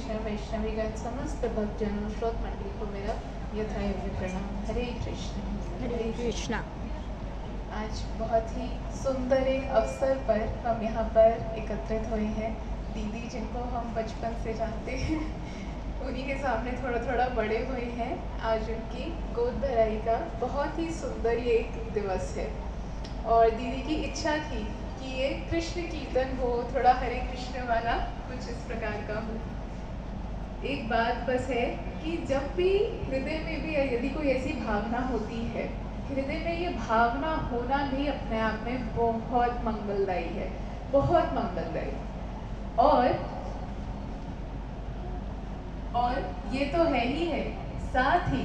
वैष्णव वैष्णवीगण समस्त भक्तजनों श्रोत मंडली को मेरा यथायोग्य प्रणाम। हरे कृष्ण। हरे कृष्णा। आज बहुत ही सुंदर एक अवसर पर हम यहाँ पर एकत्रित हुए हैं। दीदी जिनको हम बचपन से जानते हैं उन्हीं के सामने थोड़ा थोड़ा बड़े हुए हैं। आज उनकी गोद भराई का बहुत ही सुंदर ये एक दिवस है और दीदी की इच्छा थी कि ये कृष्ण कीर्तन हो, थोड़ा हरे कृष्ण वाला कुछ इस प्रकार का हो। एक बात बस है कि जब भी हृदय में भी यदि कोई ऐसी भावना होती है, हृदय में ये भावना होना भी अपने आप में बहुत मंगलदायी है, बहुत मंगलदायी। और ये तो है ही है, साथ ही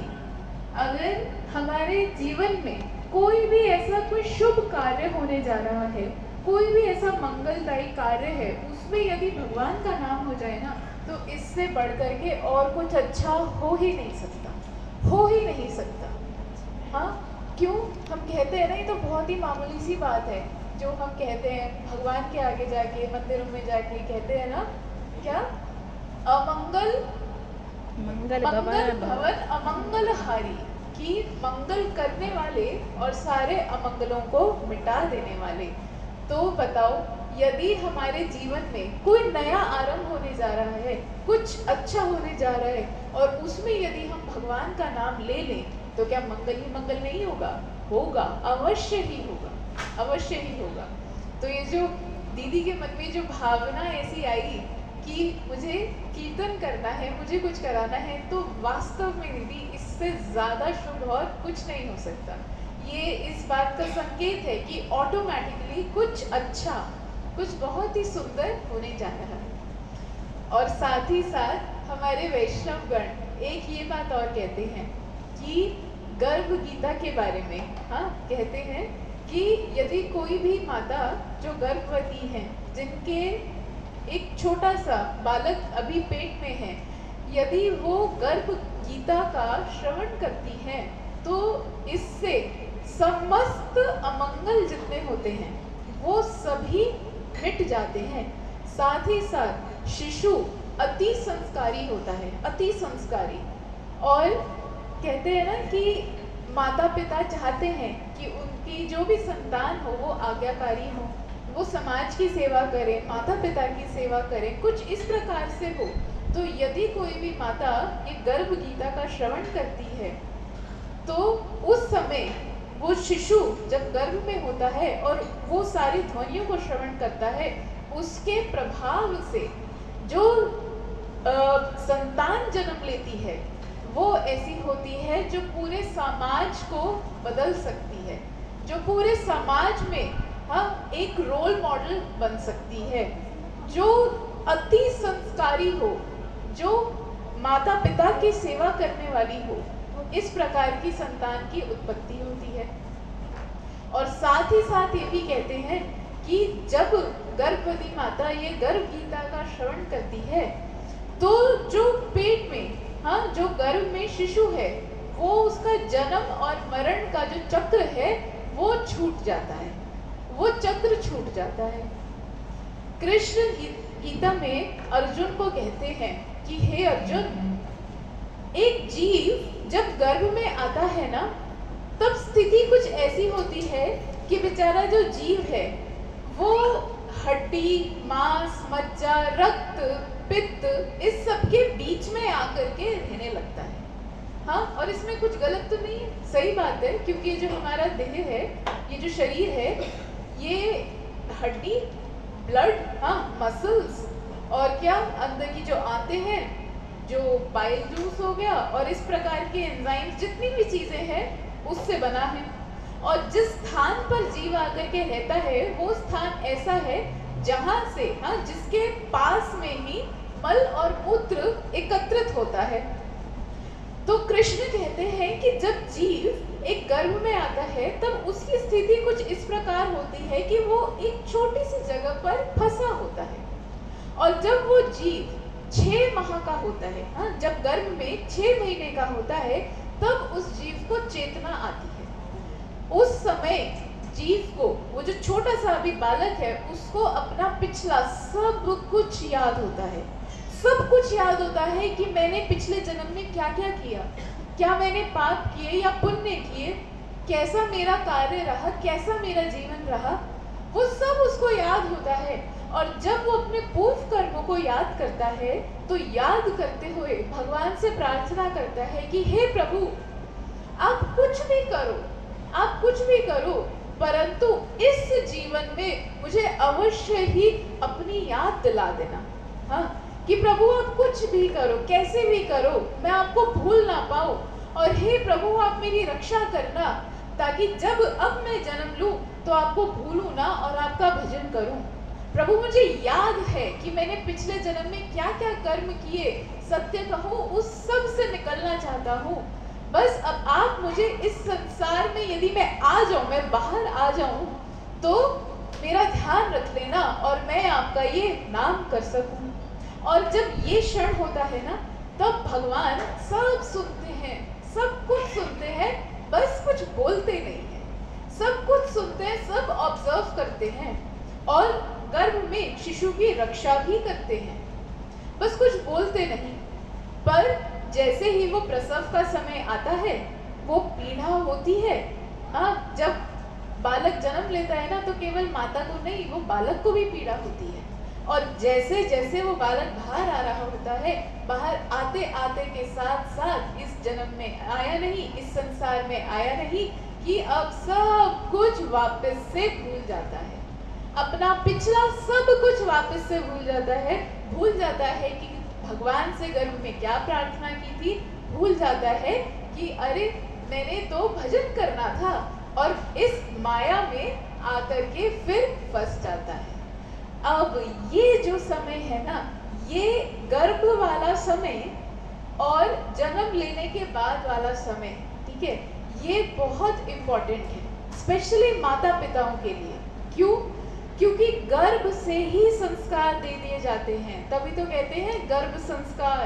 अगर हमारे जीवन में कोई भी ऐसा कोई शुभ कार्य होने जा रहा है, कोई भी ऐसा मंगलदायी कार्य है, उसमें यदि भगवान का नाम हो जाए ना, तो इससे बढ़ करके और कुछ अच्छा हो ही नहीं सकता, हो ही नहीं सकता। हाँ, क्यों हम कहते हैं ना, ये तो बहुत ही मामूली सी बात है जो हम कहते हैं भगवान के आगे जाके, मंदिरों में जाके कहते हैं ना, क्या अमंगल मंगल भवन अमंगल हारी, कि मंगल करने वाले और सारे अमंगलों को मिटा देने वाले। तो बताओ, यदि हमारे जीवन में कोई नया आरंभ होने जा रहा है, कुछ अच्छा होने जा रहा है, और उसमें यदि हम भगवान का नाम ले लें, तो क्या मंगल ही मंगल नहीं होगा? होगा, अवश्य ही होगा, अवश्य ही होगा। तो ये जो दीदी के मन में जो भावना ऐसी आई कि मुझे कीर्तन करना है, मुझे कुछ कराना है, तो वास्तव में दीदी इससे ज़्यादा शुभ और कुछ नहीं हो सकता। ये इस बात का संकेत है कि ऑटोमेटिकली कुछ अच्छा, कुछ बहुत ही सुंदर होने जा रहा है। और साथ ही साथ हमारे वैष्णवगण एक ये बात और कहते हैं कि गर्भ गीता के बारे में, हाँ, कहते हैं कि यदि कोई भी माता जो गर्भवती हैं, जिनके एक छोटा सा बालक अभी पेट में है, यदि वो गर्भ गीता का श्रवण करती हैं, तो इससे समस्त अमंगल जितने होते हैं वो सभी मिट जाते हैं। साथ ही साथ शिशु अति संस्कारी होता है, अति संस्कारी। और कहते हैं ना कि माता पिता चाहते हैं कि उनकी जो भी संतान हो वो आज्ञाकारी हो, वो समाज की सेवा करे, माता पिता की सेवा करे, कुछ इस प्रकार से हो। तो यदि कोई भी माता ये गर्भ गीता का श्रवण करती है, तो उस समय वो शिशु जब गर्भ में होता है और वो सारी ध्वनियों को श्रवण करता है, उसके प्रभाव से जो संतान जन्म लेती है वो ऐसी होती है जो पूरे समाज को बदल सकती है, जो पूरे समाज में, हाँ, एक रोल मॉडल बन सकती है, जो अति संस्कारी हो, जो माता पिता की सेवा करने वाली हो। इस प्रकार की संतान की उत्पत्ति होती है। और साथ ही साथ ये भी कहते हैं कि जब गर्भवती माता ये गर्भ गीता का श्रवण करती है, तो जो पेट में, हाँ, जो गर्भ में शिशु है, वो उसका जन्म और मरण का जो चक्र है वो छूट जाता है, वो चक्र छूट जाता है। कृष्ण गीता में अर्जुन को कहते हैं कि हे अर्जुन, एक जीव जब गर्भ में आता है ना, तब स्थिति कुछ ऐसी होती है कि बेचारा जो जीव है वो हड्डी, मांस, मज्जा, रक्त, पित्त, इस सब के बीच में आकर के रहने लगता है। हाँ, और इसमें कुछ गलत तो नहीं है, सही बात है, क्योंकि जो हमारा देह है, ये जो शरीर है, ये हड्डी, ब्लड, हाँ, मसल्स, और क्या अंदर की जो आते हैं, जो बाइल जूस हो गया, और इस प्रकार के एंजाइम्स, जितनी भी चीजें हैं उससे बना है। और जिस स्थान पर जीव आकर के रहता है वो स्थान ऐसा है जहां से, हाँ, जिसके पास में ही मल और मूत्र एकत्रित होता है। तो कृष्ण कहते हैं कि जब जीव एक गर्भ में आता है, तब उसकी स्थिति कुछ इस प्रकार होती है कि वो एक छोटी सी जगह पर फंसा होता है। और जब वो जीव 6 माह का होता है, हाँ, जब गर्भ में 6 महीने का होता है, तब उस जीव को चेतना आती है। उस समय जीव को, वो जो छोटा सा अभी बालक है, उसको अपना पिछला सब कुछ याद होता है, सब कुछ कुछ याद होता है कि मैंने पिछले जन्म में क्या क्या किया, क्या मैंने पाप किए या पुण्य किए, कैसा मेरा कार्य रहा, कैसा मेरा जीवन रहा, वो सब उसको याद होता है। और जब वो अपने पूर्व कर्मों को याद करता है तो याद करते हुए भगवान से प्रार्थना करता है कि हे प्रभु, आप कुछ भी करो, आप कुछ भी करो, परंतु इस जीवन में मुझे अवश्य ही अपनी याद दिला देना। हाँ, कि प्रभु आप कुछ भी करो, कैसे भी करो, मैं आपको भूल ना पाऊं। और हे प्रभु, आप मेरी रक्षा करना, ताकि जब अब मैं जन्म लूं तो आपको भूलूं ना और आपका भजन करूं। प्रभु, मुझे याद है कि मैंने पिछले जन्म में क्या क्या कर्म किए, सत्य कहूं उस सब से निकलना चाहता हूं। बस अब आप मुझे इस संसार में, यदि मैं आ जाऊं, मैं बाहर आ जाऊं, तो मेरा ध्यान रख लेना और मैं आपका ये नाम कर सकूं। और जब ये क्षण होता है ना, तब भगवान सब सुनते हैं, सब कुछ सुनते हैं, बस कुछ बोलते नहीं हैं। सब कुछ सुनते हैं, सब ऑब्जर्व करते हैं और गर्भ में शिशु की रक्षा भी करते हैं, बस कुछ बोलते नहीं। पर जैसे ही वो प्रसव का समय आता है, वो पीड़ा होती है। जब बालक जन्म लेता है ना, तो केवल माता को नहीं, वो बालक को भी पीड़ा होती है। और जैसे जैसे वो बालक बाहर आ रहा होता है, बाहर आते आते के साथ साथ इस जन्म में आया नहीं, इस संसार में आया नहीं, कि अब सब कुछ वापस से भूल जाता है, अपना पिछला सब कुछ वापस से भूल जाता है। भूल जाता है कि भगवान से गर्भ में क्या प्रार्थना की थी, भूल जाता है कि अरे मैंने तो भजन करना था, और इस माया में आकर के फिर फंस जाता है। अब ये जो समय है ना, ये गर्भ वाला समय और जन्म लेने के बाद वाला समय, ठीक है, ये बहुत इम्पोर्टेंट है, स्पेशली माता पिताओं के लिए। क्यों? क्योंकि गर्भ से ही संस्कार दे दिए जाते हैं, तभी तो कहते हैं गर्भ संस्कार,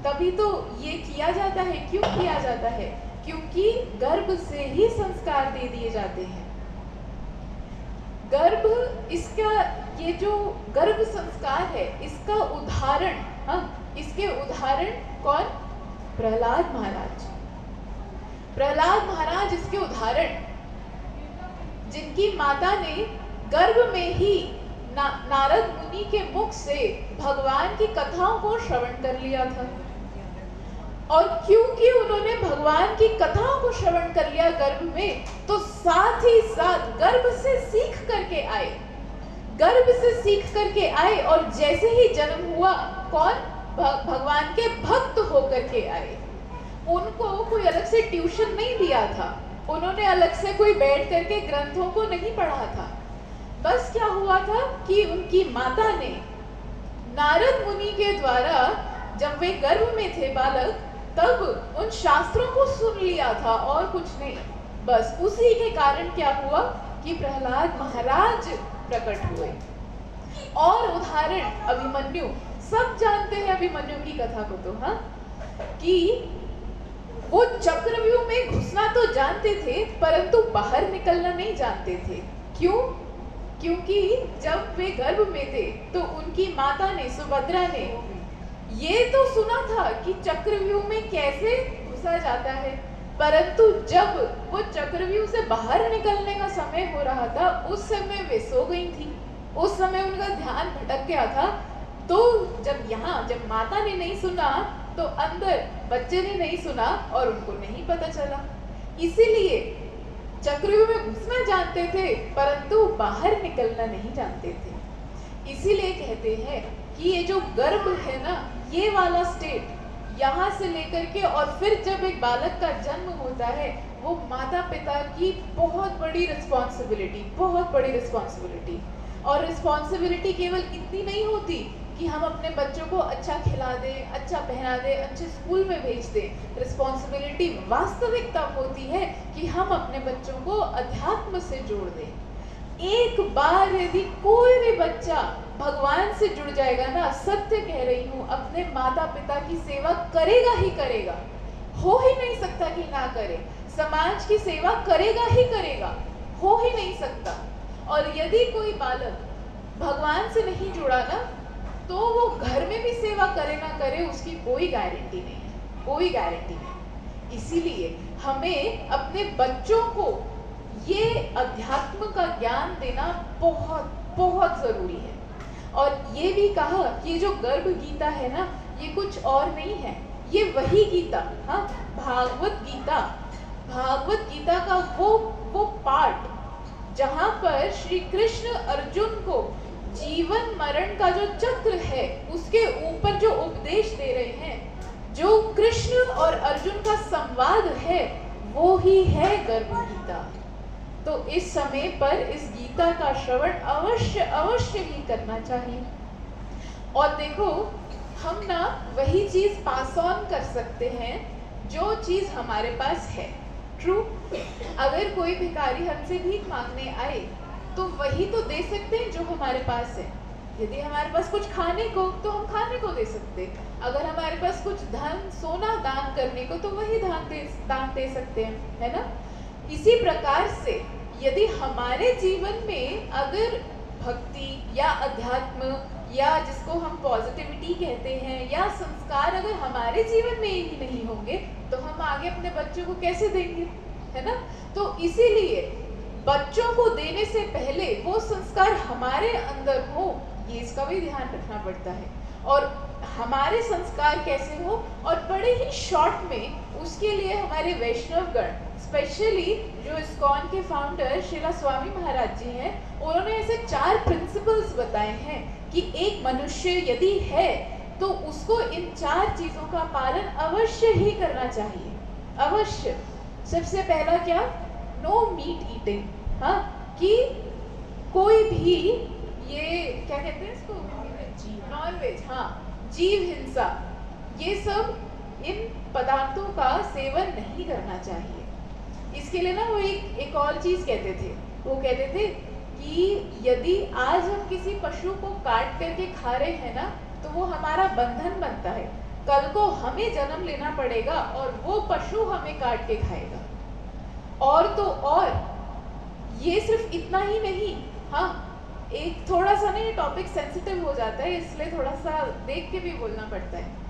तभी तो ये किया जाता है। क्यों किया जाता है? क्योंकि गर्भ से ही संस्कार दे दिए जाते हैं। गर्भ, इसका ये जो गर्भ संस्कार है, इसका उदाहरण, इसके उदाहरण कौन? प्रहलाद महाराज। प्रहलाद महाराज इसके उदाहरण, जिनकी माता ने गर्भ में ही नारद मुनि के मुख से भगवान की कथाओं को श्रवण कर लिया था। और क्योंकि उन्होंने भगवान की कथाओं को श्रवण कर लिया गर्भ में, तो साथ ही साथ गर्भ से सीख करके आए, गर्भ से सीख करके आए, और जैसे ही जन्म हुआ, कौन? भगवान के भक्त होकर के आए। उनको कोई अलग से ट्यूशन नहीं दिया था, उन्होंने अलग से कोई बैठ करके ग्रंथों को नहीं पढ़ा था। बस क्या हुआ था कि उनकी माता ने नारद मुनि के द्वारा, जब वे गर्भ में थे बालक, तब उन शास्त्रों को सुन लिया था और कुछ नहीं। बस उसी के कारण क्या हुआ कि प्रहलाद महाराज प्रकट हुए। और उदाहरण अभिमन्यु, सब जानते हैं अभिमन्यु की कथा को तो, कि वो चक्रव्यूह में घुसना तो जानते थे, परंतु बाहर निकलना नहीं जानते थे। क्यों? क्योंकि जब वे गर्भ में थे तो उनकी माता ने, सुभद्रा ने, ये तो सुना था कि चक्रव्यूह में कैसे घुसा जाता है, परंतु जब वो चक्रव्यूह से बाहर निकलने का समय हो रहा था, उस समय वे सो गई थी, उस समय उनका ध्यान भटक गया था। तो जब माता ने नहीं सुना, तो अंदर बच्चे ने नहीं सुना और उनको नहीं पता चला। इसीलिए चक्रव्यूह में घुसना जानते थे, परंतु बाहर निकलना नहीं जानते थे। इसीलिए कहते हैं कि ये जो गर्भ है ना, ये वाला स्टेट, यहाँ से लेकर के और फिर जब एक बालक का जन्म होता है, वो माता पिता की बहुत बड़ी रिस्पॉन्सिबिलिटी, बहुत बड़ी रिस्पॉन्सिबिलिटी। और रिस्पॉन्सिबिलिटी केवल इतनी नहीं होती कि हम अपने बच्चों को अच्छा खिला दें, अच्छा पहना दें, अच्छे स्कूल में भेज दें। रिस्पॉन्सिबिलिटी वास्तविक तब होती है कि हम अपने बच्चों को अध्यात्म से जोड़ दें। एक बार यदि कोई भी बच्चा भगवान से जुड़ जाएगा ना, सत्य कह रही हूँ, अपने माता पिता की सेवा करेगा ही करेगा, हो ही नहीं सकता कि ना करे। समाज की सेवा करेगा ही करेगा, हो ही नहीं सकता। और यदि कोई बालक भगवान से नहीं जुड़ा ना, तो वो घर में भी सेवा करे ना करे उसकी कोई गारंटी नहीं है, कोई गारंटी नहीं। इसीलिए हमें अपने बच्चों को ये अध्यात्म का ज्ञान देना बहुत बहुत जरूरी है। और ये भी कहा कि जो गर्भ गीता है ना, ये कुछ और नहीं है, ये वही गीता, हाँ, भागवत गीता। भागवत गीता का वो पार्ट जहां पर श्री कृष्ण अर्जुन को जीवन मरण का जो चक्र है उसके ऊपर जो उपदेश दे रहे हैं, जो कृष्ण और अर्जुन का संवाद है, वो ही है गर्भ गीता। तो इस समय पर इस गीता का श्रवण अवश्य ही करना चाहिए। और देखो, हम ना वही चीज पास ऑन कर सकते हैं जो चीज हमारे पास है। ट्रू, अगर कोई भिखारी हमसे भीख मांगने आए तो वही तो दे सकते हैं जो हमारे पास है। यदि हमारे पास कुछ खाने को तो हम खाने को दे सकते, अगर हमारे पास कुछ धन सोना दान करने को तो वही दान दे सकते हैं, है ना। इसी प्रकार से यदि हमारे जीवन में अगर भक्ति या अध्यात्म या जिसको हम पॉजिटिविटी कहते हैं या संस्कार अगर हमारे जीवन में ही नहीं होंगे तो हम आगे अपने बच्चों को कैसे देंगे, है ना। तो इसीलिए बच्चों को देने से पहले वो संस्कार हमारे अंदर हो, ये इसका भी ध्यान रखना पड़ता है। और हमारे संस्कार कैसे हो, और बड़े ही शॉर्ट में उसके लिए हमारे वैष्णव गण, स्पेशली जो इस्कॉन के फाउंडर श्रीला स्वामी महाराज जी हैं, उन्होंने ऐसे 4 प्रिंसिपल्स बताए हैं कि एक मनुष्य यदि है तो उसको इन 4 चीजों का पालन अवश्य ही करना चाहिए, अवश्य। सबसे पहला क्या, नो मीट ईटिंग, हाँ, कि कोई भी ये क्या कहते हैं इसको, नॉन वेज, हाँ, जीव हिंसा, ये सब इन पदार्थों का सेवन नहीं करना चाहिए। इसके लिए ना वो एक और चीज कहते थे, वो कहते थे कि यदि आज हम किसी पशु को काट करके खा रहे हैं ना तो वो हमारा बंधन बनता है, कल को हमें जन्म लेना पड़ेगा और वो पशु हमें काट के खाएगा। और तो और ये सिर्फ इतना ही नहीं, हाँ, एक थोड़ा सा ना ये टॉपिक सेंसिटिव हो जाता है इसलिए थोड़ा सा देख के भी बोलना पड़ता है।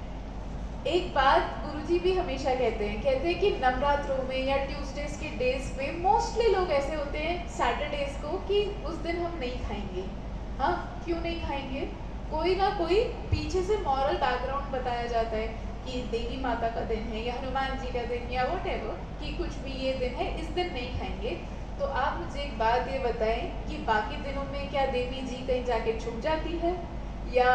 एक बात गुरुजी भी हमेशा कहते हैं कि नवरात्रों में या ट्यूसडेज के डेज पे मोस्टली लोग ऐसे होते हैं सैटरडेज को कि उस दिन हम नहीं खाएंगे। हाँ, क्यों नहीं खाएंगे, कोई ना कोई पीछे से मॉरल बैकग्राउंड बताया जाता है कि देवी माता का दिन है या हनुमान जी का दिन या व्हाटएवर, कि कुछ भी ये दिन है, इस दिन नहीं खाएंगे। तो आप मुझे एक बात ये बताएं कि बाकी दिनों में क्या देवी जी कहीं जाके छुप जाती है या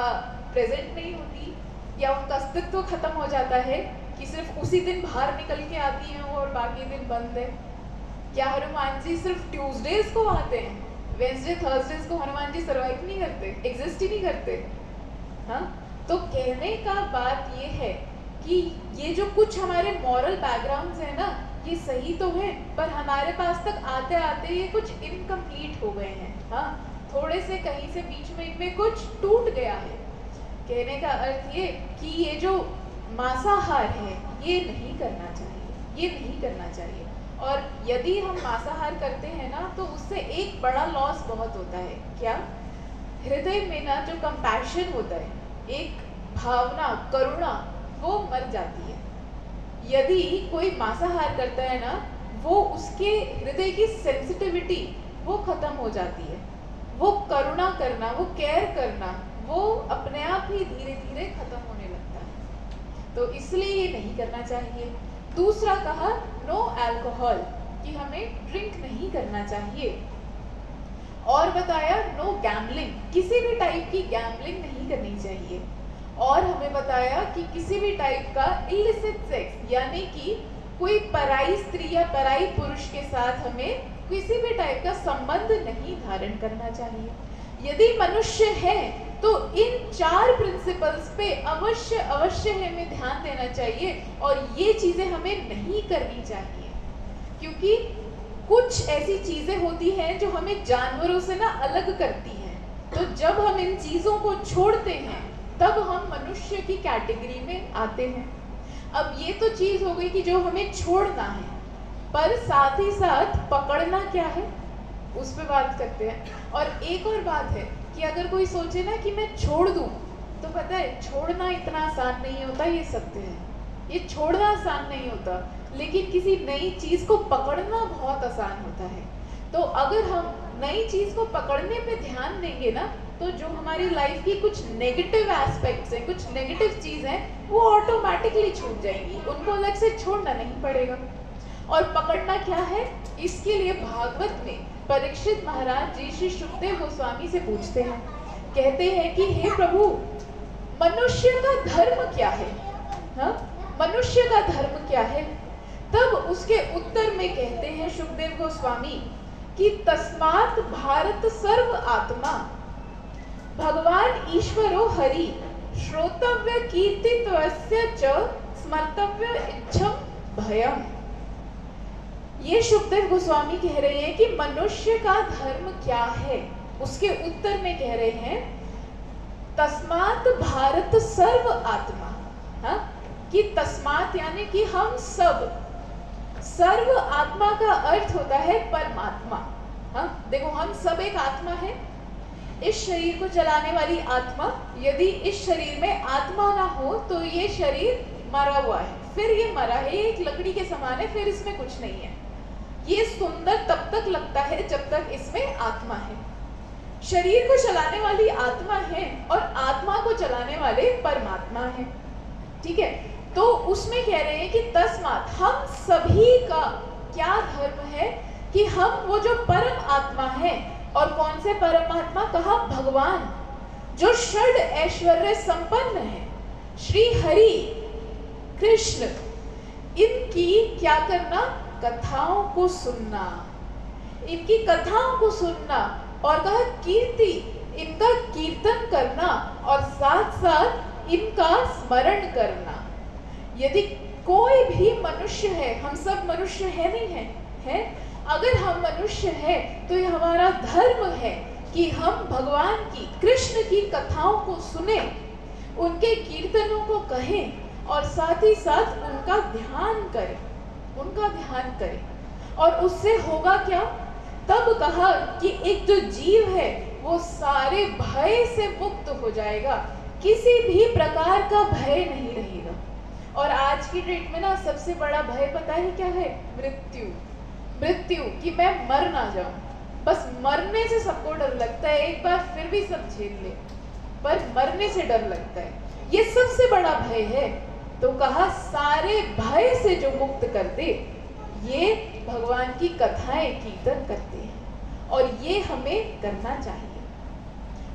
प्रेजेंट नहीं होती या उनका अस्तित्व खत्म हो जाता है कि सिर्फ उसी दिन बाहर निकल के आती हैं और बाकी दिन बंद है? क्या हनुमान जी सिर्फ ट्यूसडेज को आते हैं, वेंसडे थर्सडेज को हनुमान जी सर्वाइव नहीं करते, एग्जिस्ट ही नहीं करते? हाँ, तो कहने का बात ये है कि ये जो कुछ हमारे मॉरल बैकग्राउंड्स है ना, ये सही तो है पर हमारे पास तक आते आते ये कुछ इनकम्प्लीट हो गए हैं। हाँ, थोड़े से कहीं से बीच में इनमें कुछ टूट गया है। कहने का अर्थ ये कि ये जो मांसाहार है ये नहीं करना चाहिए, ये नहीं करना चाहिए। और यदि हम मांसाहार करते हैं ना तो उससे एक बड़ा लॉस बहुत होता है। क्या? हृदय में ना जो कंपैशन होता है, एक भावना, करुणा, वो मर जाती है। यदि कोई मांसाहार करता है ना, वो उसके हृदय की सेंसिटिविटी वो खत्म हो जाती है। वो करुणा करना, वो केयर करना, वो अपने आप ही धीरे धीरे खत्म होने लगता है। तो इसलिए ये नहीं करना चाहिए। दूसरा कहा नो अल्कोहल, कि हमें ड्रिंक नहीं करना चाहिए। और बताया नो गैम्बलिंग, किसी भी टाइप की गैम्बलिंग नहीं करनी चाहिए। और हमें बताया कि किसी भी टाइप का इलिसिट सेक्स, यानी कि कोई पराई स्त्री या पराई पुरुष के साथ हमें किसी भी टाइप का संबंध नहीं धारण करना चाहिए। यदि मनुष्य है तो इन 4 प्रिंसिपल्स पे अवश्य हमें ध्यान देना चाहिए और ये चीजें हमें नहीं करनी चाहिए, क्योंकि कुछ ऐसी चीजें होती हैं जो हमें जानवरों से ना अलग करती हैं। तो जब हम इन चीजों को छोड़ते हैं तब हम मनुष्य की कैटेगरी में आते हैं। अब ये तो चीज हो गई कि जो हमें छोड़ना है, पर साथ ही साथ पकड़ना क्या है उस पे बात करते हैं। और एक और बात है कि अगर कोई सोचे ना कि मैं छोड़ दूं तो पता है छोड़ना इतना आसान नहीं होता, ये सत्य है। ये छोड़ना आसान नहीं होता, लेकिन किसी नई चीज को पकड़ना बहुत आसान होता है। तो अगर हम नई चीज को पकड़ने पे ध्यान देंगे ना, तो जो हमारी लाइफ की कुछ नेगेटिव एस्पेक्ट्स हैं, कुछ नेगेटिव चीज हैं, वो ऑटोमेटिकली छूट जाएंगी, उनको अलग से छोड़ना नहीं पड़ेगा। और पकड़ना क्या है, इसके लिए भागवत में परीक्षित महाराज जी श्री शुकदेव गोस्वामी से पूछते हैं, कहते हैं कि हे प्रभु, मनुष्य का धर्म क्या है? हाँ, मनुष्य का धर्म क्या है? तब उसके उत्तर में कहते हैं शुकदेव गोस्वामी कि तस्मात् भारत सर्व आत्मा भगवान ईश्वरो हरि श्रोतव्य कीर्तित्वस्य च स्मर्तव्य इच्छम भयम। ये शुकदेव गोस्वामी कह रहे हैं कि मनुष्य का धर्म क्या है। उसके उत्तर में कह रहे हैं तस्मात् भारत सर्व आत्मा, हाँ, कि तस्मात् यानी कि हम सब, सर्व आत्मा का अर्थ होता है परमात्मा। हाँ, देखो हम सब एक आत्मा है, इस शरीर को चलाने वाली आत्मा। यदि इस शरीर में आत्मा ना हो तो ये शरीर मरा हुआ है, फिर ये मरा है, ये एक लकड़ी के समान है, फिर इसमें कुछ नहीं है। ये सुंदर तब तक लगता है जब तक इसमें आत्मा है। शरीर को चलाने वाली आत्मा है और आत्मा को चलाने वाले परमात्मा है। ठीक है, तो उसमें कह रहे हैं कि तस्मात्, हम सभी का क्या धर्म है कि हम वो जो परम आत्मा है, और कौन से परमात्मा? कहा भगवान, जो षड ऐश्वर्य संपन्न है, श्री हरि कृष्ण, इनकी क्या करना? कथाओं को सुनना, इनकी कथाओं को सुनना, और कहा कीर्ति, इनका कीर्तन करना, और साथ साथ इनका स्मरण करना। यदि कोई भी मनुष्य है, हम सब मनुष्य है नहीं है, है? अगर हम मनुष्य है तो ये हमारा धर्म है कि हम भगवान की, कृष्ण की कथाओं को सुने, उनके कीर्तनों को कहें, और साथ ही साथ उनका ध्यान करें, उनका ध्यान करें। और उससे होगा क्या? तब कहा कि एक जो जीव है वो सारे भय से मुक्त हो जाएगा, किसी भी प्रकार का भय नहीं रहेगा। और आज की डेट में ना सबसे बड़ा भय पता है क्या है? मृत्यु। मृत्यु, कि मैं मर ना जाऊं। बस मरने से सबको डर लगता है, एक बार फिर भी सब झेल ले, पर मरने से डर लगता है, ये सबसे बड़ा भय है। तो कहा सारे भय से जो मुक्त कर दे, ये भगवान की कथाएं कीर्तन करते हैं, और ये हमें करना चाहिए।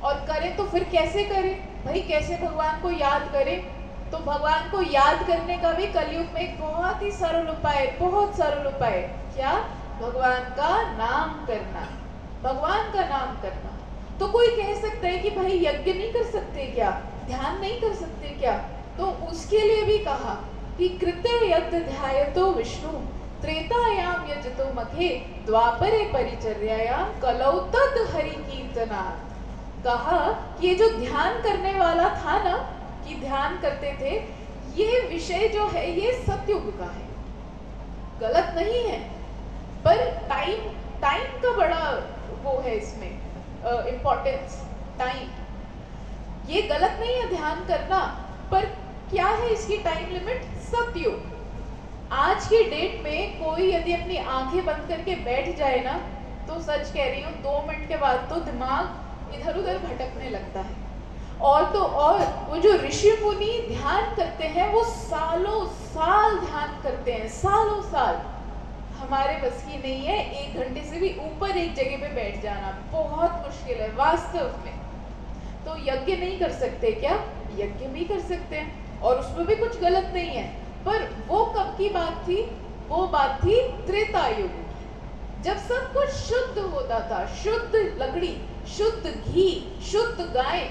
और करें तो फिर कैसे करें भाई? कैसे भगवान को याद करें? तो भगवान को याद करने का भी कलयुग में एक बहुत ही सरल उपाय, बहुत सरल उपाय। क्या? भगवान का नाम करना, भगवान का नाम करना। तो कोई कह सकता है कि भाई यज्ञ नहीं कर सकते क्या, ध्यान नहीं कर सकते क्या? तो उसके लिए भी कहा कि कृते यज्ञ ध्यायतो विष्णु त्रेतायाम यजतो मखे द्वापरे परिचर्यायाम कलौ तद हरि कीर्तनात्। कहा कि ये जो ध्यान करने वाला था ना, कि ध्यान करते थे, ये विषय जो है ये सतयुग का है, गलत नहीं है, पर टाइम का बड़ा वो है इसमें इम्पोर्टेंस, टाइम। ये गलत नहीं है ध्यान करना, पर क्या है इसकी टाइम लिमिट? सतयुग। आज की डेट में कोई यदि अपनी आंखें बंद करके बैठ जाए ना, तो सच कह रही हूँ 2 मिनट के बाद तो दिमाग इधर उधर भटकने लगता है। और तो और वो जो ऋषि मुनि ध्यान करते हैं, वो सालों साल ध्यान करते हैं, सालों साल। हमारे बस की नहीं है 1 घंटे से भी ऊपर एक जगह पे बैठ जाना, बहुत मुश्किल है वास्तव में। तो यज्ञ नहीं कर सकते क्या? यज्ञ भी कर सकते हैं, और उसमें भी कुछ गलत नहीं है, पर वो कब की बात थी? वो बात थी त्रेता युग की, जब सब कुछ शुद्ध होता था, शुद्ध लकड़ी, शुद्ध घी, शुद्ध गाय,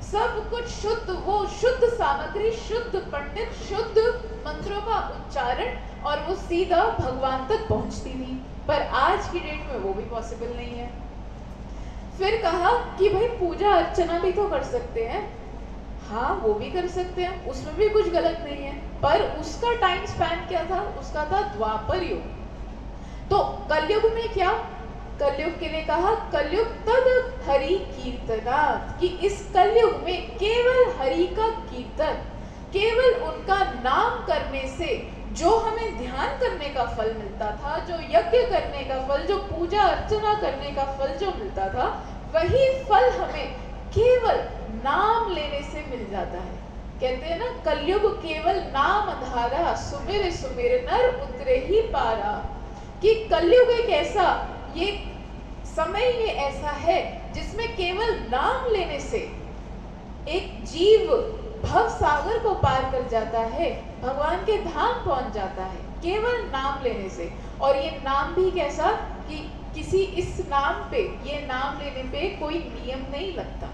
सब कुछ शुद्ध, वो शुद्ध सामग्री, शुद्ध पंडित, शुद्ध मंत्रों का उच्चारण, और वो सीधा भगवान तक पहुंचती थी। पर आज की डेट में वो भी पॉसिबल नहीं है। फिर कहा कि भाई पूजा अर्चना भी तो कर सकते हैं। हाँ, वो भी कर सकते हैं, उसमें भी कुछ गलत नहीं है, पर उसका टाइम स्पैन क्या था? उसका था द्वापर युग। तो कलयुग में क्या? कलयुग के लिए कहा कलयुग तद हरि कीर्तनात्, कि इस कलयुग में केवल हरि का कीर्तन, केवल उनका नाम करने से जो हमें ध्यान करने का फल मिलता था, जो यज्ञ करने का फल, जो पूजा अर्चना करने का फल जो मिलता था, वही फल हमें केवल नाम लेने से मिल जाता है। कहते हैं ना, कलयुग केवल नाम धारा, सुमिर सुमिर नर उतरे ही पारा। कि कलयुग एक ऐसा, ये समय ये ऐसा है जिसमें केवल नाम लेने से एक जीव भव सागर को पार कर जाता है, भगवान के धाम पहुंच जाता है, केवल नाम लेने से। और ये नाम भी कैसा कि किसी इस नाम पे, ये नाम लेने पे कोई नियम नहीं लगता,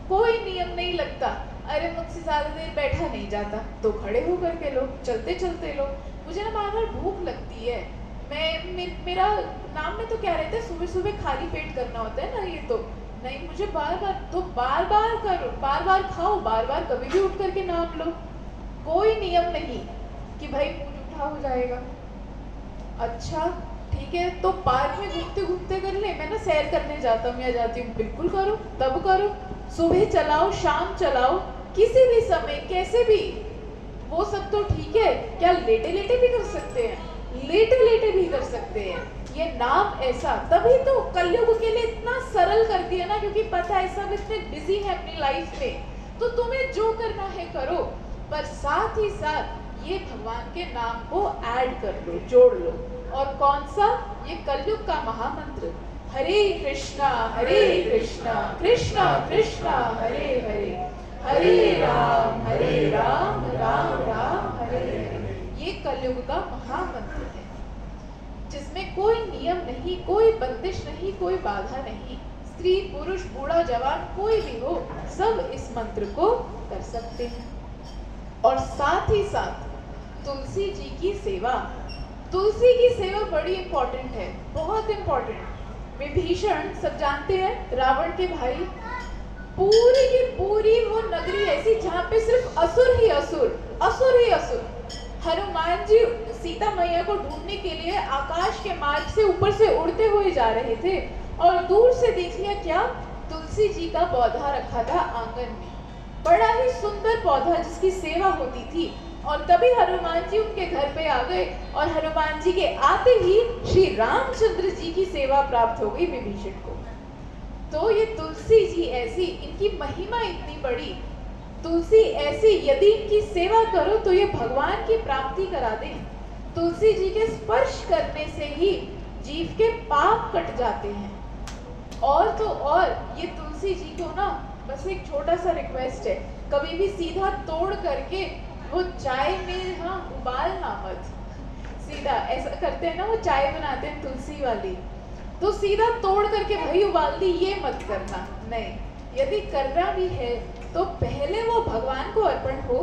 कोई नियम नहीं लगता। अरे मुझसे ज्यादा देर बैठा नहीं जाता तो खड़े होकर के लो, चलते चलते लो। मुझे ना बार बार भूख लगती है, मेरा नाम में तो क्या रहता है, सुबह सुबह खाली पेट करना होता है ना, ये तो नहीं, मुझे बार बार, तो बार बार करो, बार बार खाओ, बार बार कभी भी उठ करके नाम लो। कोई नियम नहीं कि भाई मुंह जूठा हो जाएगा। अच्छा ठीक है, तो पार्क में घूमते घूमते कर ले, मैं ना सैर करने जाता हूँ या जाती हूँ, बिल्कुल करो, तब करो। सुबह चलाओ, शाम चलाओ, किसी भी समय कैसे भी, वो सब तो ठीक है। क्या लेटे लेटे भी कर सकते हैं, लेटे लेटे भी कर सकते हैं। ये नाम ऐसा, तभी तो कलयुग के लिए इतना सरल कर दिया ना, क्योंकि पता है सब इतने बिजी है अपनी लाइफ में, तो तुम्हें जो करना है करो, पर साथ ही साथ ये भगवान के नाम को ऐड कर लो, जोड़ लो। और कौन सा, ये कलयुग का महामंत्र, हरे कृष्णा कृष्णा कृष्णा हरे हरे, हरे राम राम राम हरे हरे। ये कलयुग का महामंत्र है, जिसमें कोई नियम नहीं, कोई बंदिश नहीं, कोई बाधा नहीं। स्त्री पुरुष बूढ़ा जवान कोई भी हो, सब इस मंत्र को कर सकते हैं। और साथ ही साथ तुलसी जी की सेवा, तुलसी की सेवा बड़ी इंपॉर्टेंट है, बहुत इंपॉर्टेंट। विभीषण सब जानते हैं, रावण के भाई, पूरी की पूरी वो नगरी ऐसी जहाँ पे सिर्फ असुर ही असुर, असुर ही असुर। हनुमान जी सीता मैया को ढूंढने के लिए आकाश के मार्ग से ऊपर से उड़ते हुए जा रहे थे, और दूर से देख लिया क्या, तुलसी जी का पौधा रखा था आंगन में, बड़ा ही सुंदर पौधा जिसकी सेवा होती थी। और तभी हनुमान जी उनके घर पे आ गए, और हनुमान जी के आते ही श्री रामचंद्र जी की सेवा प्राप्त हो गई विभीषण को। तो ये तुलसी जी ऐसी, इनकी महिमा इतनी बड़ी, तुलसी ऐसी, यदि इनकी सेवा करो तो ये भगवान की प्राप्ति करा दें। तुलसी जी के स्पर्श करने से ही जीव के पाप कट जाते हैं। और तो और ये तुलसी जी को ना, बस एक छोटा सा रिक्वेस्ट है, कभी भी सीधा तोड़ करके वो चाय में हाँ उबालना मत। सीधा ऐसा करते हैं ना, वो चाय बनाते हैं तुलसी वाली, तो सीधा तोड़ करके भाई उबाल दी, ये मत करना। नहीं, यदि करना भी है तो पहले वो भगवान को अर्पण हो,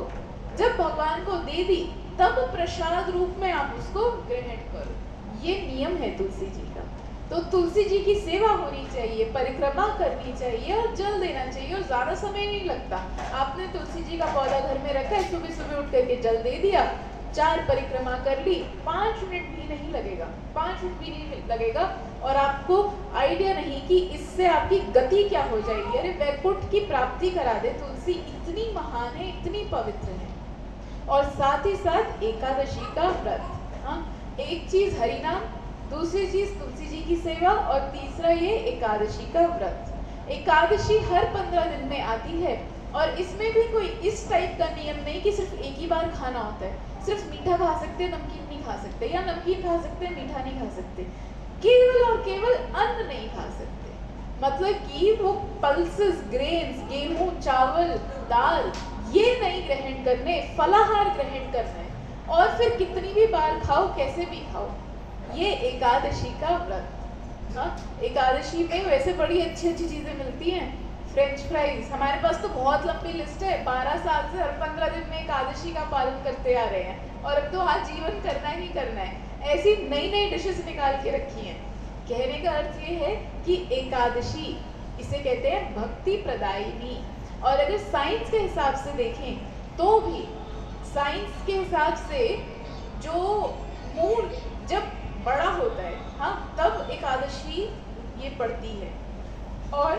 जब भगवान को दे दी तब प्रसाद रूप में आप उसको ग्रहण करो। ये नियम है तुलसी जी का। तो तुलसी जी की सेवा होनी चाहिए, परिक्रमा करनी चाहिए और जल देना चाहिए, और ज्यादा समय नहीं लगता। आपने तुलसी जी का पौधा घर में रखा है, सुबह सुबह उठ करके जल दे दिया, 4 परिक्रमा कर ली, 5 मिनट भी नहीं लगेगा, 5 मिनट भी नहीं लगेगा, और आपको आइडिया नहीं कि इससे आपकी गति क्या हो जाएगी। अरे वैकुंठ की प्राप्ति करा दे, तुलसी इतनी महान है, इतनी पवित्र है। और साथ ही साथ एकादशी का व्रत, हाँ, एक चीज हरि नाम, दूसरी चीज तुलसी जी की सेवा, और तीसरा ये एकादशी का व्रत। एकादशी हर 15 दिन में आती है, और इसमें भी कोई इस टाइप का नियम नहीं कि सिर्फ एक ही बार खाना होता है, सिर्फ मीठा खा सकते हैं, नमकीन नहीं खा सकते, या नमकीन खा सकते हैं, मीठा नहीं खा सकते, केवल और केवल अन्न नहीं खा सकते। मतलब कि वो पल्सेस, ग्रेन्स, गेहूं, चावल, दाल, ये नहीं ग्रहण करने, फलाहार ग्रहण करना है, और फिर कितनी भी बार खाओ, कैसे भी खाओ। ये एकादशी का व्रत। हाँ, एकादशी में वैसे बड़ी अच्छी अच्छी चीजें मिलती हैं, फ्रेंच फ्राइज, हमारे पास तो बहुत लंबी लिस्ट है, 12 साल से हर 15 दिन में एकादशी का पालन करते आ रहे हैं, और अब तो आजीवन करना ही करना है। ऐसी नई नई डिशेस निकाल के रखी हैं। कहने का अर्थ ये है कि एकादशी, इसे कहते हैं भक्ति प्रदायिनी। और अगर साइंस के हिसाब से देखें तो भी, साइंस के हिसाब से जो मून जब बड़ा होता है, हाँ, तब एकादशी ये पड़ती है। और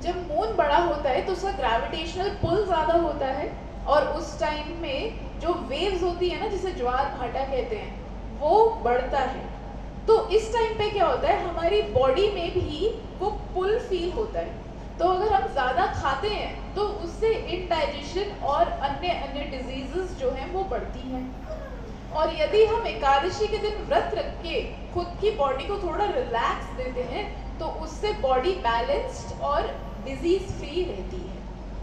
जब मून बड़ा होता है तो उसका ग्रेविटेशनल पुल ज़्यादा होता है और उस टाइम में जो वेव्स होती है ना, जिसे ज्वार भाटा कहते हैं, वो बढ़ता है। तो इस टाइम पे क्या होता है, हमारी बॉडी में भी वो पुल फील होता है। तो अगर हम ज़्यादा खाते हैं तो उससे इनडाइजेशन और अन्य डिजीजेस जो हैं वो बढ़ती हैं। और यदि हम एकादशी के दिन व्रत रख के खुद की बॉडी को थोड़ा रिलैक्स देते हैं तो उससे बॉडी बैलेंस्ड और डिजीज फ्री रहती है।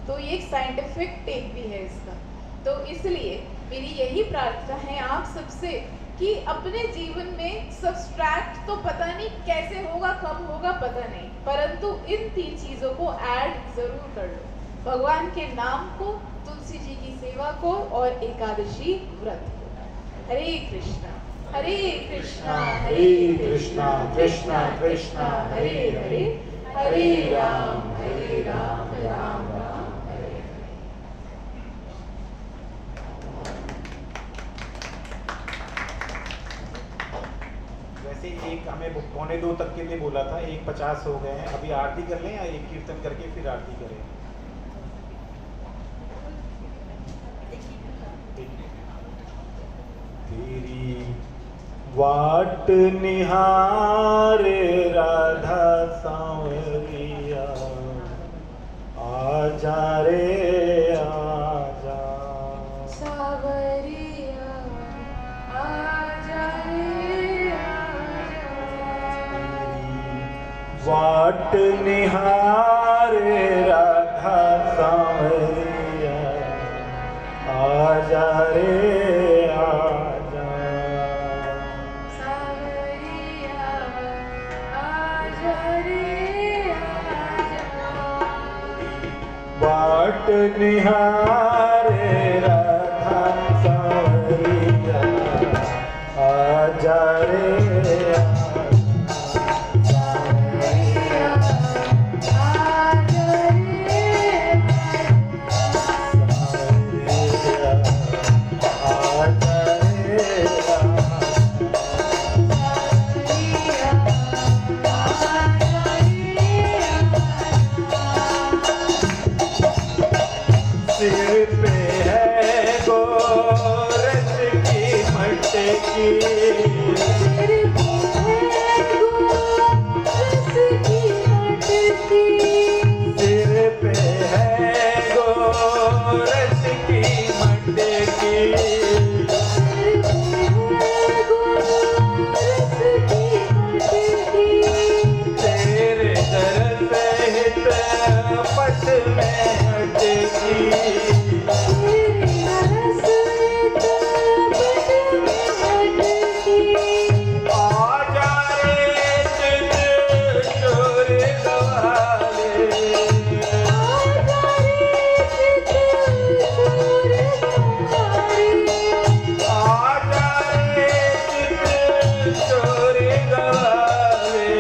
तो ये एक साइंटिफिक टेक भी है इसका। तो इसलिए मेरी यही प्रार्थना है आप सबसे कि अपने जीवन में सब्सट्रैक्ट तो पता नहीं कैसे होगा, कब होगा पता नहीं, परंतु इन 3 चीज़ों को ऐड ज़रूर कर लो, भगवान के नाम को, तुलसी जी की सेवा को और एकादशी व्रत को। हरे कृष्णा हरे कृष्णा हरे कृष्णा कृष्णा कृष्णा हरे हरे, हरे राम राम राम हरे हरे। वैसे एक हमें 1:45 तक के लिए बोला था, 1:50 हो गए हैं। अभी आरती कर लें या एक कीर्तन करके फिर आरती करें? तेरी वाट निहारे राधा सांवरिया, आजा रे आजा सावरिया, आजा रे वाट निहारे राधा सांवरिया, आजा रे आजा सावरिया, आजा रे आजा। वाट निहारे राधा सांवरिया, आजा रे सिर पे है गोरस की मटकी, सिर पे है गोरस की मटकी, सिर पे है गोरस की मटकी, सिर पे है गोरस की मटकी। तेरे दर सहित पट में अटकी, आजा रे चित चोर गवाले, आजा रे चित चोर गवाले,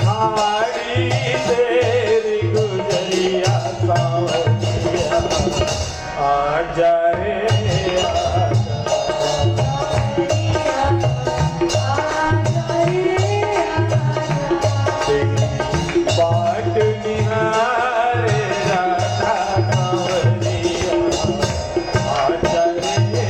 हाड़ी तेरी गुजरिया सांवरिया, आजा रे तेरी बाट निहारे राधा सांवरिया, आजा रे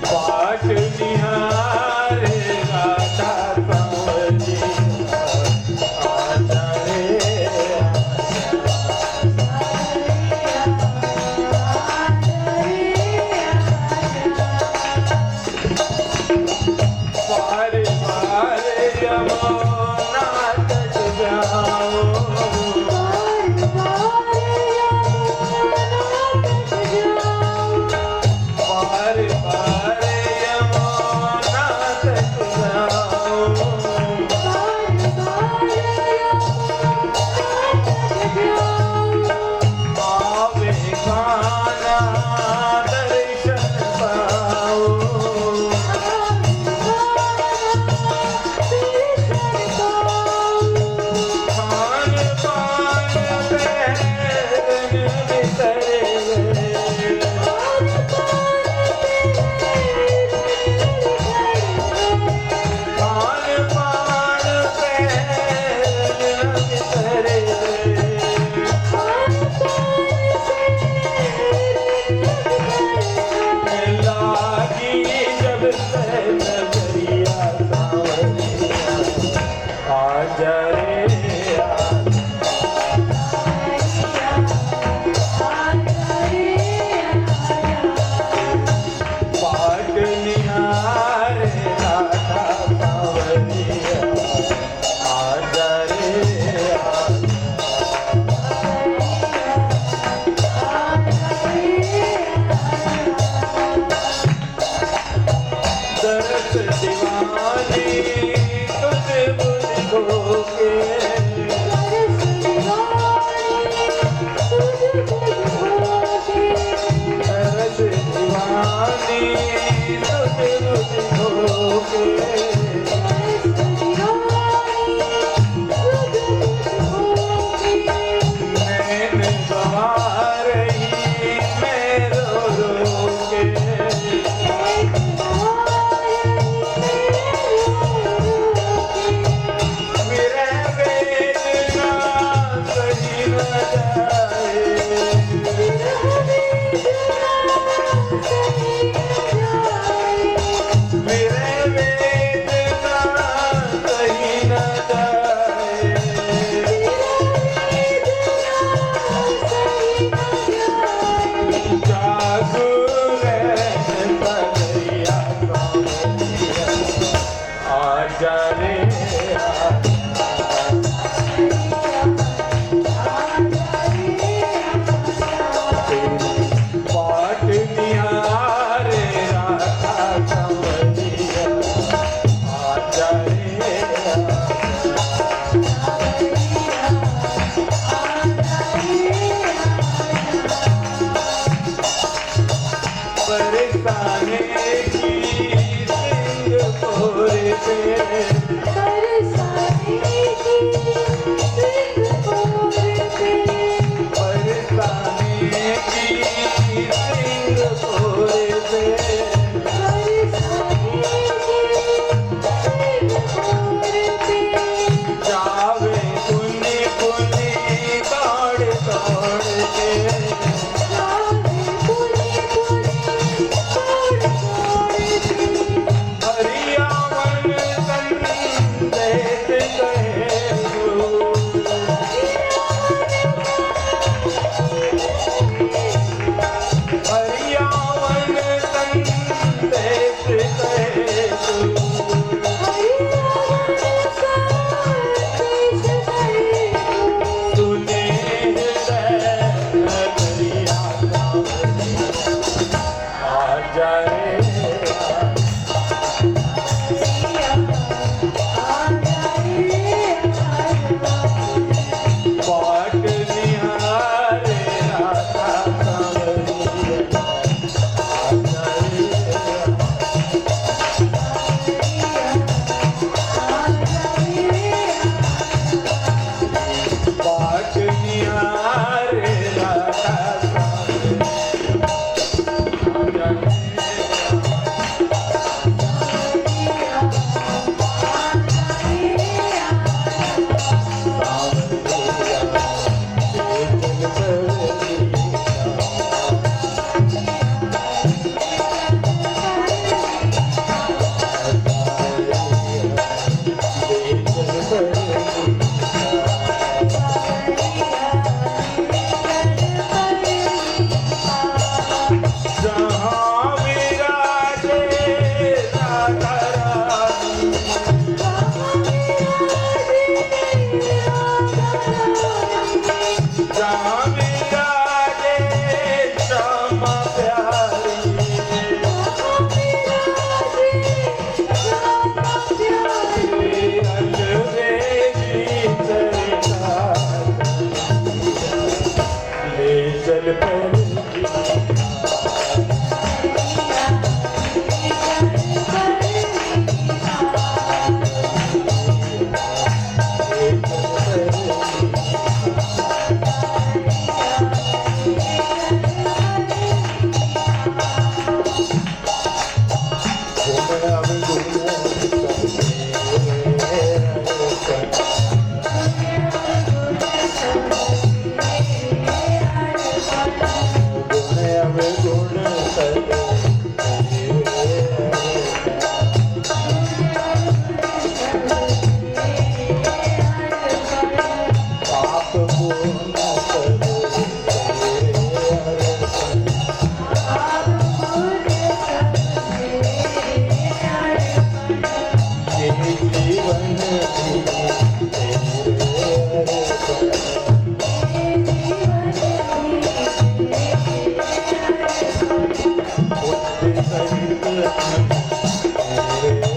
बाट निहारे राधा सांवरिया, दीवानी तुझे मुझको के तरस दीवानी तुझे मुझको के मैंने गवा रही मैं रो रो के मेरा वेदना सही न जाए मेरा वेदना सही न जाए जागू रहने पगैया आजा रे बाट निहारे राधा कंवरिया आजा रे बरसाने की सिंगापुर पे बरसाने की सिंगापुर पे जावे पुनी पुनी दौड़ दौड़ के हरियावन संदेश कहे तू हरियावन संदेश कहे तू सुने हरिया आजा रे बाट निहारे राधा कंवरिया आजा रे बाट निहारे राधा कंवरिया आजा रे जहाँ विराजे राधा रानी जहाँ विराजे श्यामा प्यारी अलवेली सरकार ले चल पर Thank you.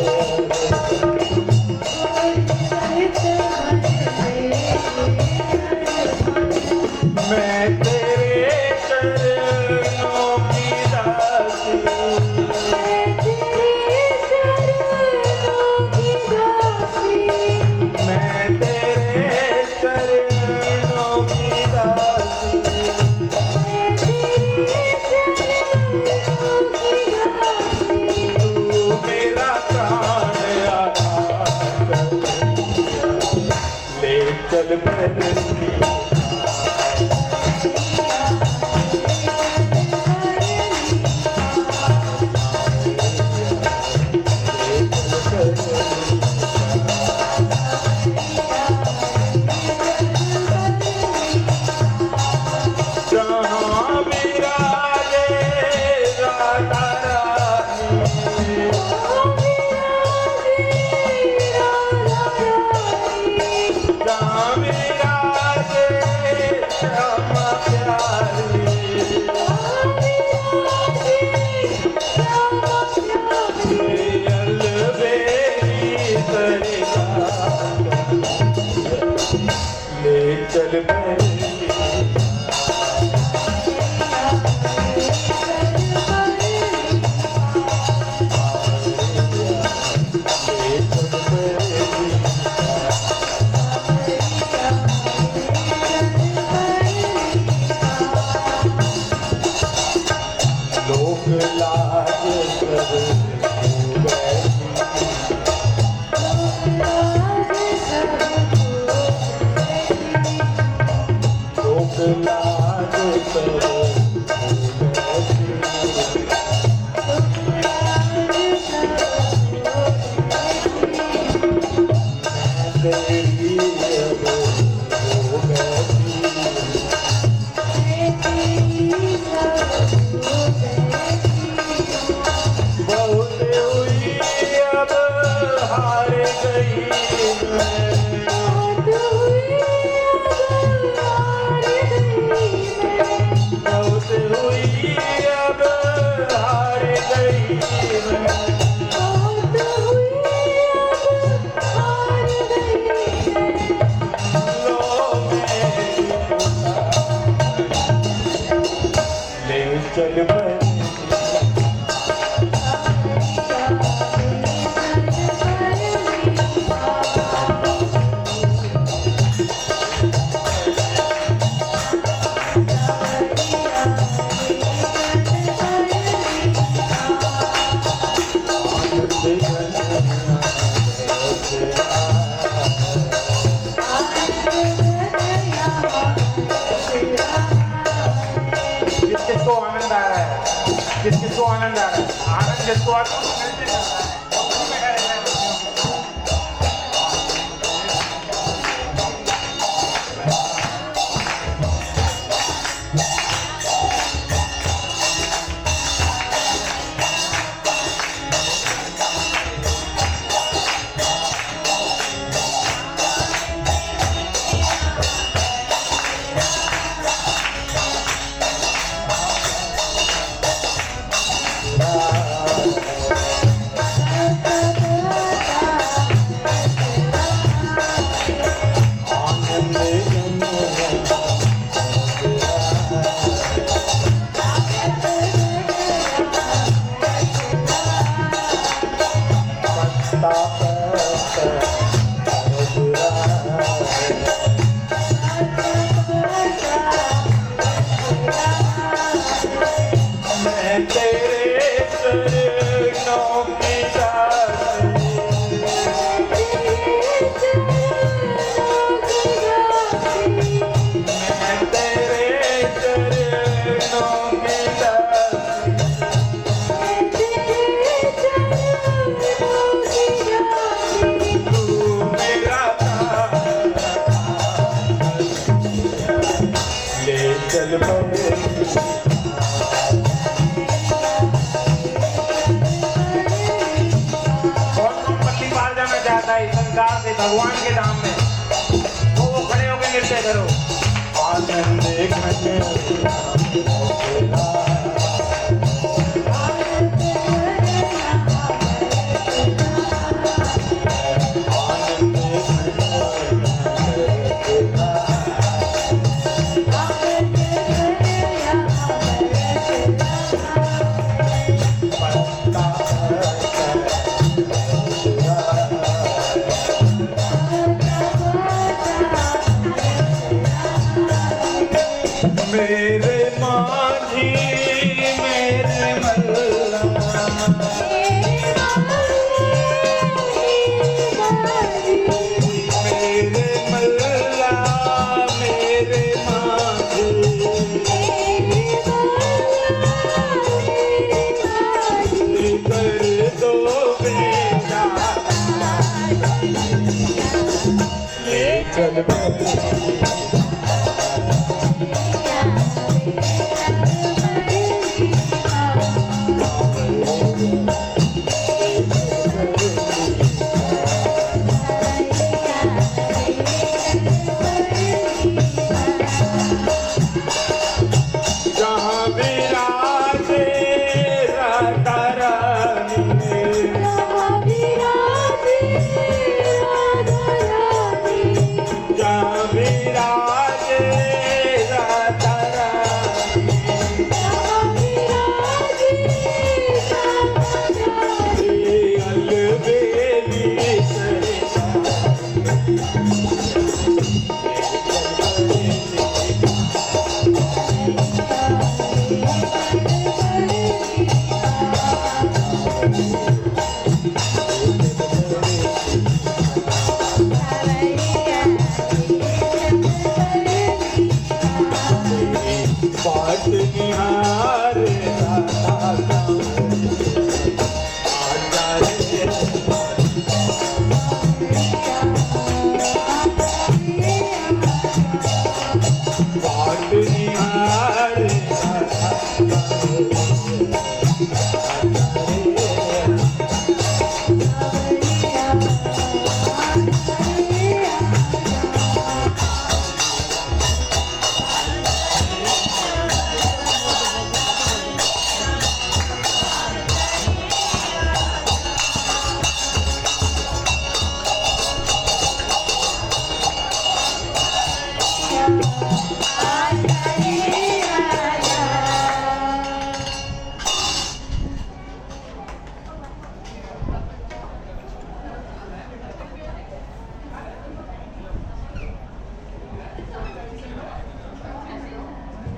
चल भरनी जहाँ विराजे राधा रानी जहाँ विराजे श्यामा प्यारी अलबेली तरीका ले चल भरनी लोक लाज कर लोक लाज कर तेरी अब हो गई बहुत हुई अब हार गई मैं बहुत हुई अब हार गई मैं लो मेरी ले चल भरनी किसको आनंद आ रहा है किसको आनंद आ रहा है आनंद जिसको आता है वो कैसे कर रहा है मैं तेरे चरणों की दासी मैं तेरे चरणों की दासी तू मेरा ले चल भरनी जाता है संसार से भगवान के धाम में तो वो खड़े होकर नृत्य करो आनंद मेरे माझी चल जहाँ विराजे राधा रानी जहाँ विराजे राधा रानी अलबेली बाट निहार राधा बाट निहार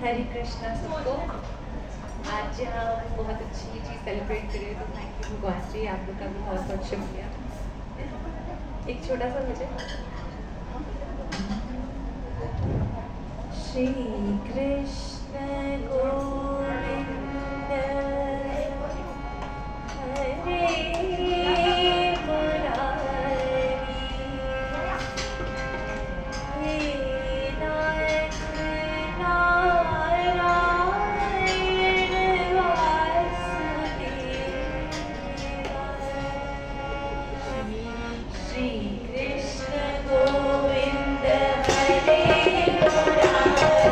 हरे कृष्णा सबको। आज हम बहुत अच्छी चीज़ सेलिब्रेट करें तो थैंक यू भगवान जी, आप लोग का भी बहुत बहुत शुक्रिया। एक छोटा सा भजन। श्री कृष्ण गोविंद हरे मुरारी नाथ नारायण वासुदेव। श्री कृष्ण गोविंद हरे मुरारी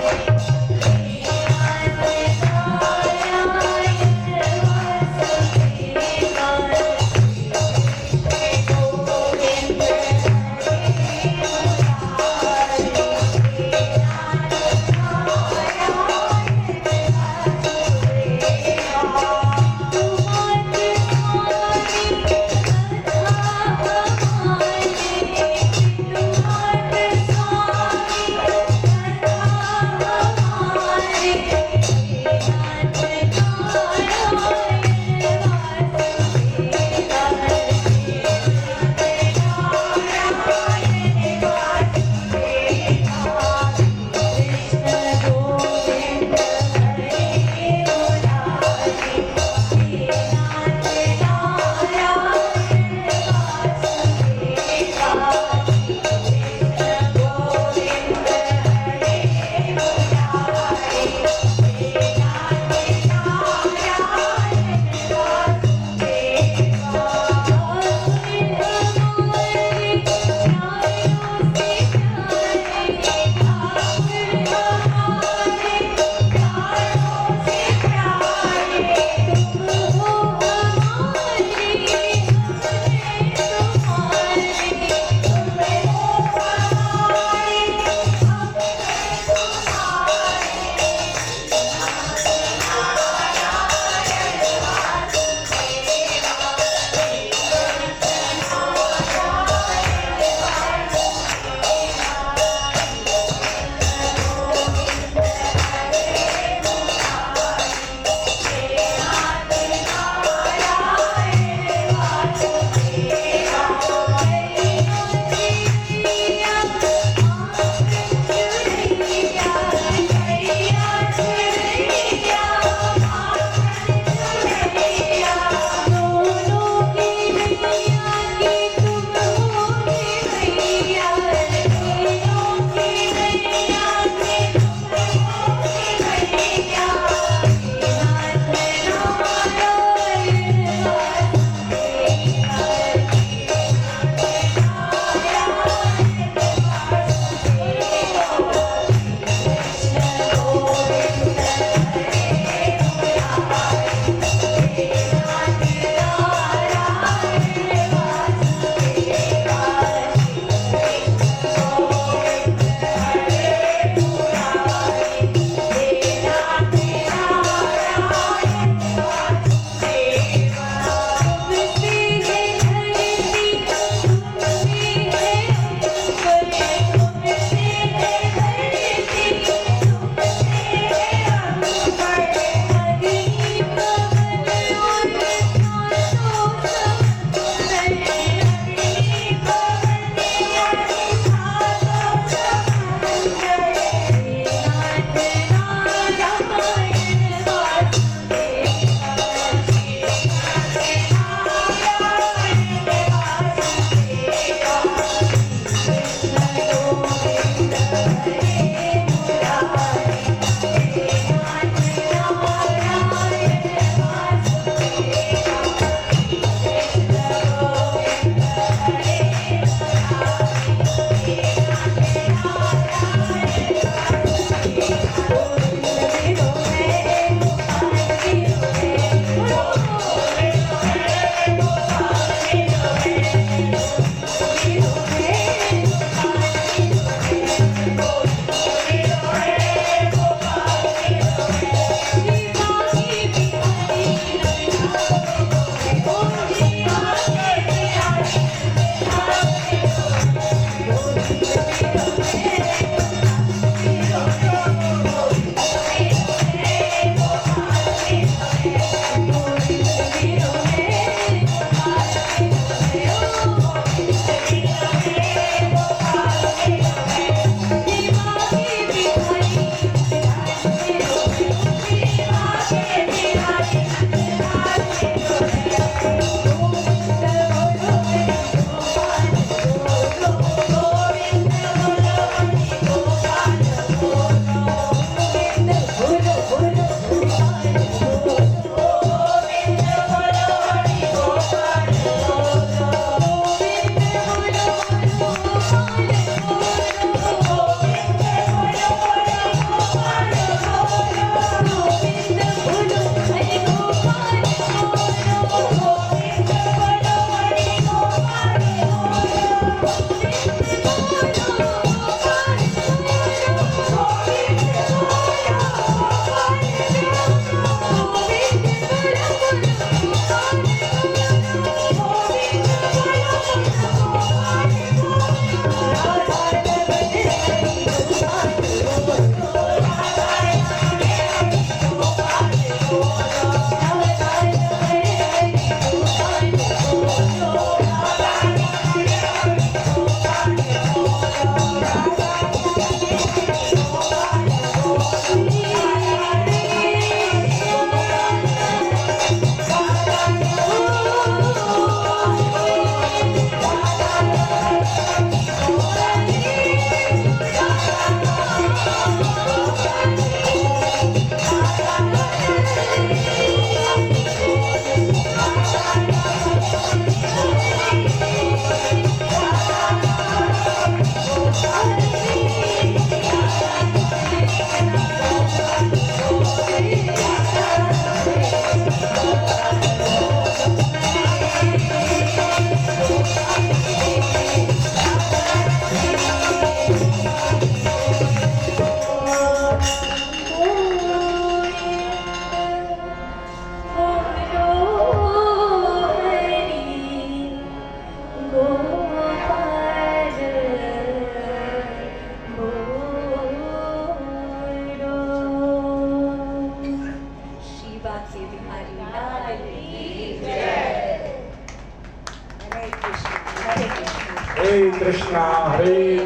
हरे कृष्णा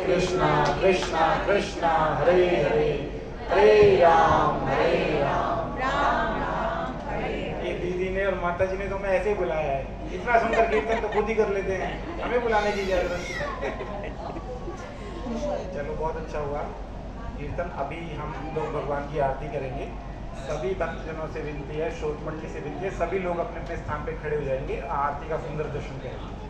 कृष्णा कृष्णा हरे हरे, हरे राम राम राम हरे। ये दीदी ने और माता जी ने तो मैं ऐसे ही बुलाया है, इतना सुंदर कीर्तन तो खुद ही कर लेते हैं, हमें बुलाने की जरूरत नहीं। चलो बहुत अच्छा हुआ कीर्तन। अभी हम लोग भगवान की आरती करेंगे। सभी भक्तजनों से विनती है, श्रोत मंडली से विनती है, सभी लोग अपने अपने स्थान पे खड़े हो जाएंगे, आरती का सुंदर दर्शन करेंगे।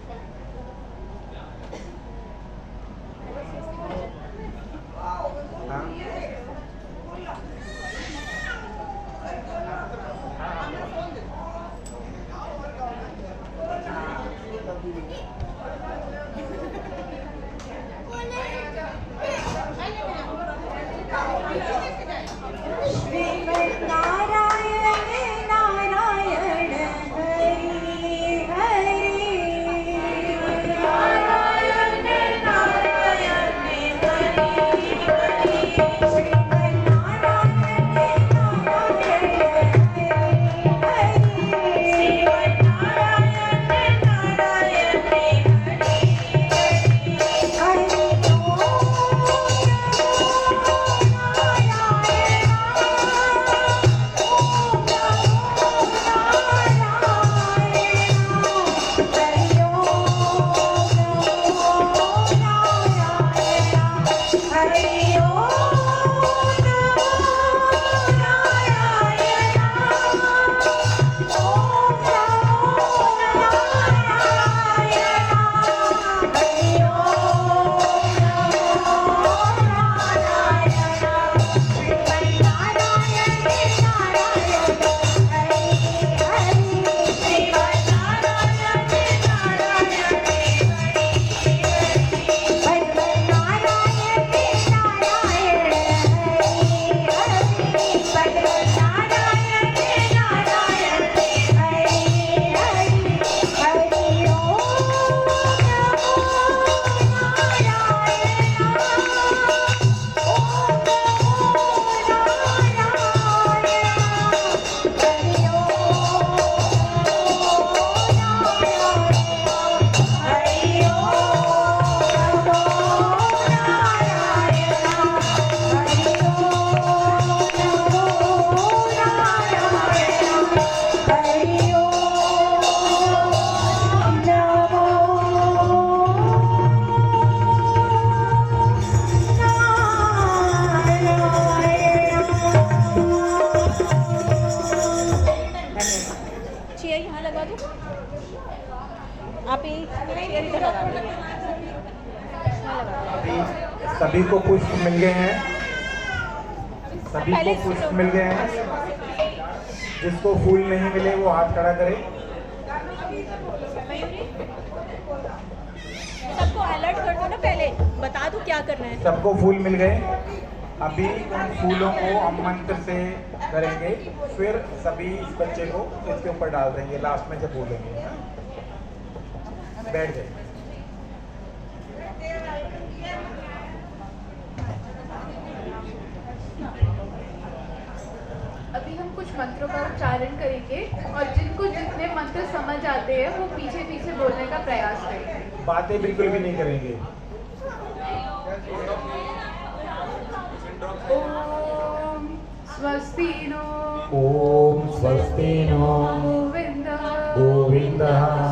सभी को पुष्प मिल गए हैं, सभी को पुष्प मिल गए हैं। जिसको फूल नहीं मिले वो हाथ खड़ा करे। सबको अलर्ट कर दो ना, पहले बता दो क्या करना है। सबको फूल मिल गए। अभी उन फूलों को हम मंत्र से करेंगे, फिर सभी इस बच्चे को इसके ऊपर डाल देंगे लास्ट में जब बोलेंगे। बैठ जाए। अभी हम कुछ मंत्रों का उच्चारण करेंगे और जिनको जितने मंत्र समझ आते हैं वो पीछे पीछे बोलने का प्रयास करेंगे। बातें बिल्कुल भी नहीं करेंगे। ओम स्वस्ति नो, ओम स्वस्ति नो गोविंद गोविंद,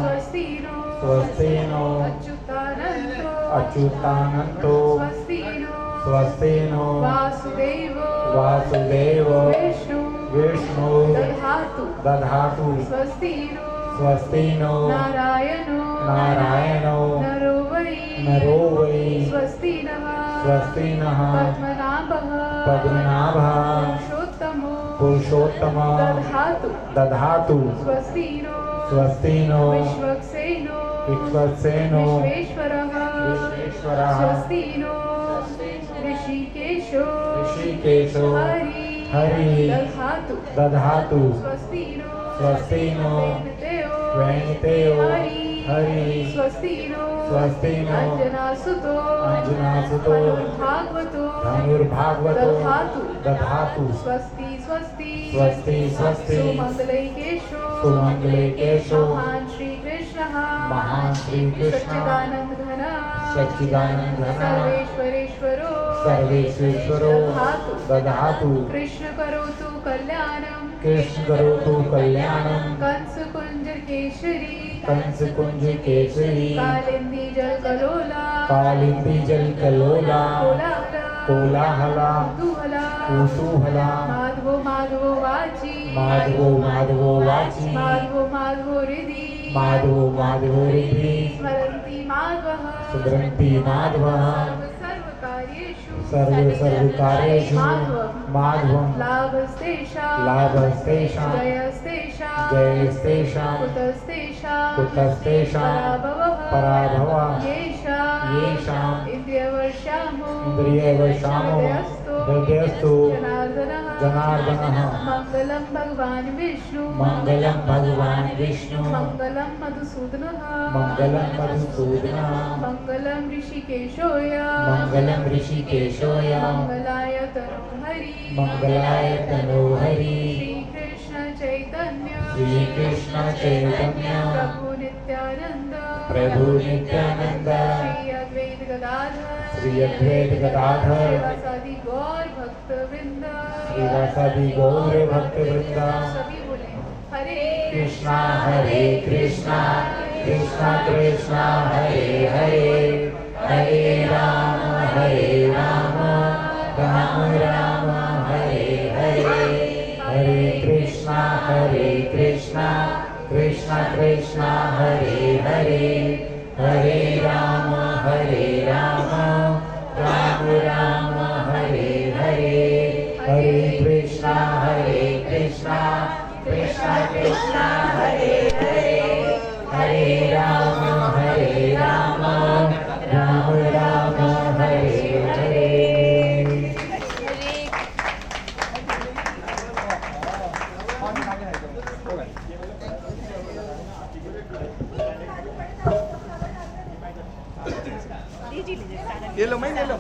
स्वस्ति नो, स्वस्ति नो अच्युतानंतो, अच्युतानंतो, स्वस्ति नो, स्वस्ति नो वासुदेव वासुदेव, विष्णु विष्णु दधातु, दधातु, स्वस्ति नो, स्वस्ति नो नारायणो नारायणो नरो वै, नरो वै, स्वस्ति नः स्वस्ति नः पद्मनाभः पद्मनाभः पुरुषोत्तमो पुरुषोत्तम दधातु, दधातु, स्वस्ति नो स्वस्ति नो विश्वक्सेनो विश्वक्सेनो विश्वेश्वरः, विश्वेश्वरः, स्वस्ति नो ऋषिकेशो ऋषिकेशो हरि दधातु, दधातु, स्वस्ति नो स्वस्ति नो वैनतेयो हरि, स्वस्ति नो स्वस्ति नो अंजनासुतो अंजनासुतो भागवतो धनुर्भागवतो दधातु, दधातु, स्वस्ति स्वस्ति स्वस्ति स्वस्ति सुमंगलैकेशो सुमंगलैकेशो महान श्री कृष्णः महान श्री कृष्ण सच्चिदानंद घन सच्चिदानंद घन सर्वेश्वरेश्वरो सर्वेश्वरो दधातु कृष्ण करोतु कल्याणम कृष्ण करोतु कल्याणम कंस कुंज केशरी कंस कुंज केसरी कालिंदी जल कलोला कालिंदी जल कलोला कोलाहला कोलाहला कुतूहला कुतूहला माधवो माधवो वाची माधवो माधवो वाची माधवो माधवो हृदि माधवो माधवो हृदि स्मरन्ति माधवः स्मरन्ति माधवः सर्व सर्वकार्येषु माधवं लाभस्तेषां लाभस्तेषां जयस्तेषां जयस्तेषां कुतस्तेषां पराभवः येषाम् इन्द्रियवर्षामो इन्द्रियवशामो हृदयस्थो जनार्दनः मङ्गलं भगवान् विष्णु मङ्गलं भगवान् विष्णु मङ्गलं मधुसूदनः मङ्गलं मधुसूदनः मङ्गलं ऋषिकेशोय मङ्गलं ऋषिकेशोय मङ्गलाय तनोहरि मङ्गलाय तनोहरि श्रीकृष्ण चैतन्य श्रीकृष्ण चैतन्य प्रभु नित्यानंद प्रभु नित्यानंद श्री अद्वैत गदाधर श्री अद्वैत गदाधर श्रीवासादि गौर भक्त वृंद श्रीवासादि गौर भक्त वृंदा सभी बोले हरे कृष्णा कृष्णा कृष्णा कृष्णा हरे हरे हरे राम राम राम हरे हरे हरे कृष्णा कृष्णा कृष्णा हरे हरे हरे राम राम राम हरे हरे हरे कृष्णा कृष्णा कृष्णा हरे हरे हरे राम राम राम हरे हरे लीजिए लीजिए ये लो मैं ले लो